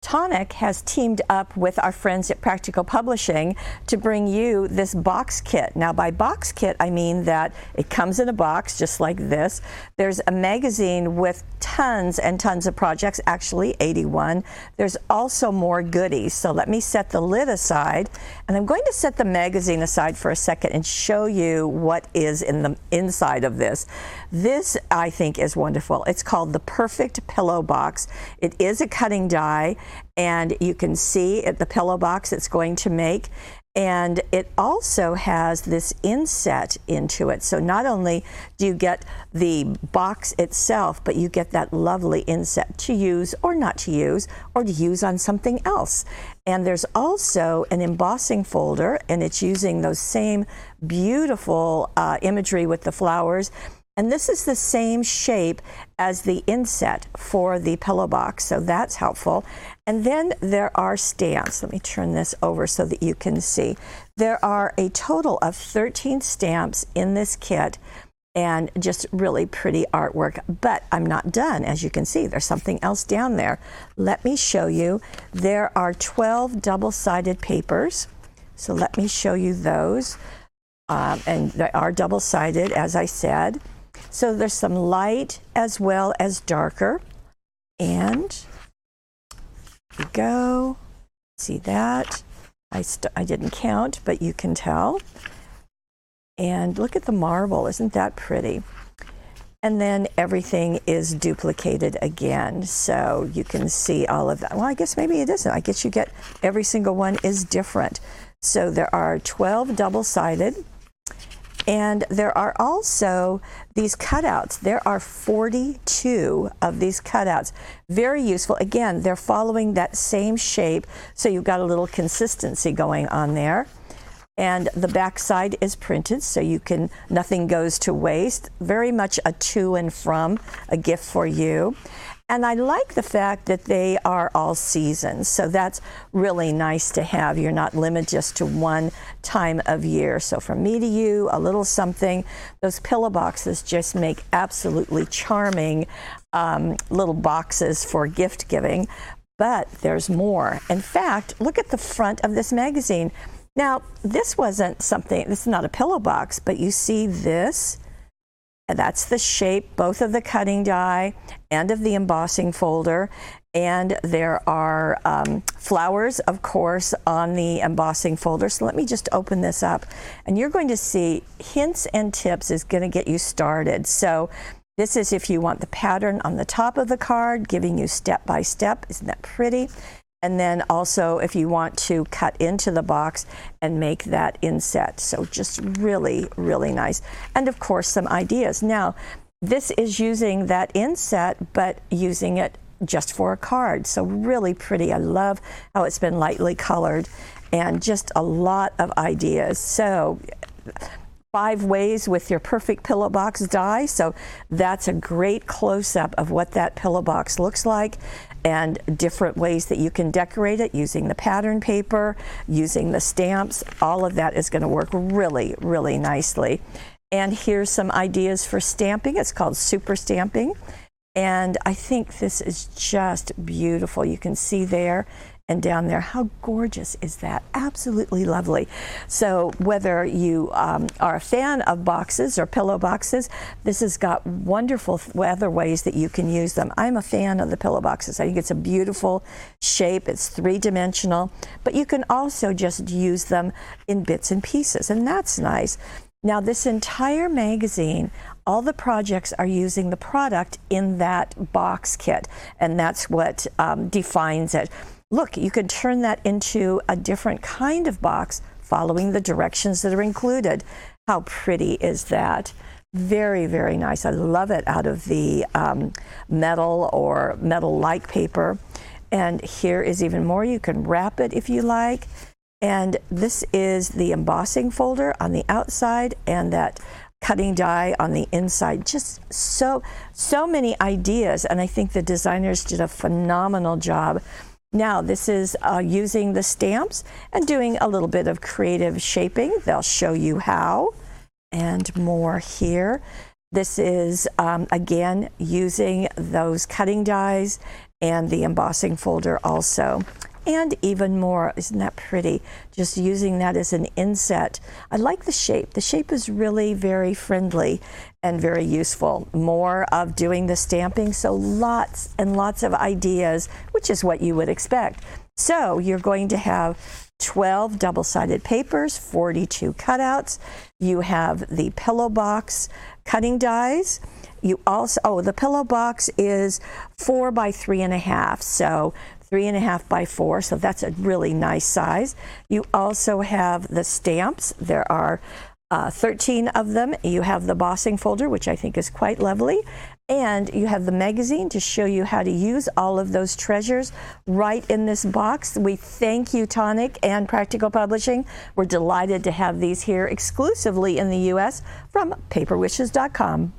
Tonic has teamed up with our friends at Practical Publishing to bring you this box kit. Now, by box kit, I mean that it comes in a box just like this. There's a magazine with tons and tons of projects, actually 81. There's also more goodies. So let me set the lid aside, and I'm going to set the magazine aside for a second and show you what is in the inside of this. This, I think, is wonderful. It's called the Perfect Pillow Box. It is a cutting die, and you can see the pillow box it's going to make. And it also has this inset into it. So not only do you get the box itself, but you get that lovely inset to use or not to use, or to use on something else. And there's also an embossing folder, and it's using those same beautiful imagery with the flowers. And this is the same shape as the inset for the pillow box, so that's helpful. And then there are stamps. Let me turn this over so that you can see. There are a total of 13 stamps in this kit, and just really pretty artwork. But I'm not done. As you can see, there's something else down there. Let me show you. There are 12 double-sided papers. So let me show you those. And they are double-sided, as I said. So there's some light as well as darker. And here we go. See that? I didn't count, but you can tell. And look at the marble. Isn't that pretty? And then everything is duplicated again. So you can see all of that. Well, I guess maybe it isn't. I guess you get every single one is different. So there are 12 double-sided. And there are also these cutouts. There are 42 of these cutouts. Very useful. Again, they're following that same shape, so you've got a little consistency going on there. And the back side is printed, so you can, nothing goes to waste. Very much a to and from, a gift for you. And I like the fact that they are all seasons, so that's really nice to have. You're not limited just to one time of year. So from me to you, a little something. Those pillow boxes just make absolutely charming little boxes for gift giving, but there's more. In fact, look at the front of this magazine. Now, this wasn't something, this is not a pillow box, but you see this? And that's the shape, both of the cutting die and of the embossing folder. And there are flowers, of course, on the embossing folder. So let me just open this up. And you're going to see hints and tips is going to get you started. So this is if you want the pattern on the top of the card, giving you step by step. Isn't that pretty? And then also if you want to cut into the box and make that inset. So just really, really nice. And of course, some ideas. Now, this is using that inset, but using it just for a card. So really pretty. I love how it's been lightly colored and just a lot of ideas. So 5 ways with your perfect pillow box die. So that's a great close-up of what that pillow box looks like, and different ways that you can decorate it using the pattern paper, using the stamps. All of that is going to work really, really nicely. And here's some ideas for stamping. It's called super stamping. And I think this is just beautiful. You can see there and down there. How gorgeous is that? Absolutely lovely. So whether you are a fan of boxes or pillow boxes, this has got wonderful other ways that you can use them. I'm a fan of the pillow boxes. I think it's a beautiful shape. It's 3-dimensional, but you can also just use them in bits and pieces, and that's nice. Now, this entire magazine, all the projects are using the product in that box kit, and that's what defines it. Look, you can turn that into a different kind of box following the directions that are included. How pretty is that? Very, very nice. I love it out of the metal or metal-like paper. And here is even more. You can wrap it if you like. And this is the embossing folder on the outside and that cutting die on the inside. Just so many ideas. And I think the designers did a phenomenal job. Now, this is using the stamps and doing a little bit of creative shaping. They'll show you how, and more here. This is, again, using those cutting dies and the embossing folder also. And even more, isn't that pretty? Just using that as an inset. I like the shape. The shape is really very friendly and very useful. More of doing the stamping, so lots and lots of ideas, which is what you would expect. So you're going to have 12 double-sided papers, 42 cutouts. You have the pillow box cutting dies. You also, the pillow box is 4 by 3.5, so 3.5 by 4, so that's a really nice size. You also have the stamps. There are 13 of them. You have the embossing folder, which I think is quite lovely. And you have the magazine to show you how to use all of those treasures right in this box. We thank you, Tonic and Practical Publishing. We're delighted to have these here exclusively in the U.S. from paperwishes.com.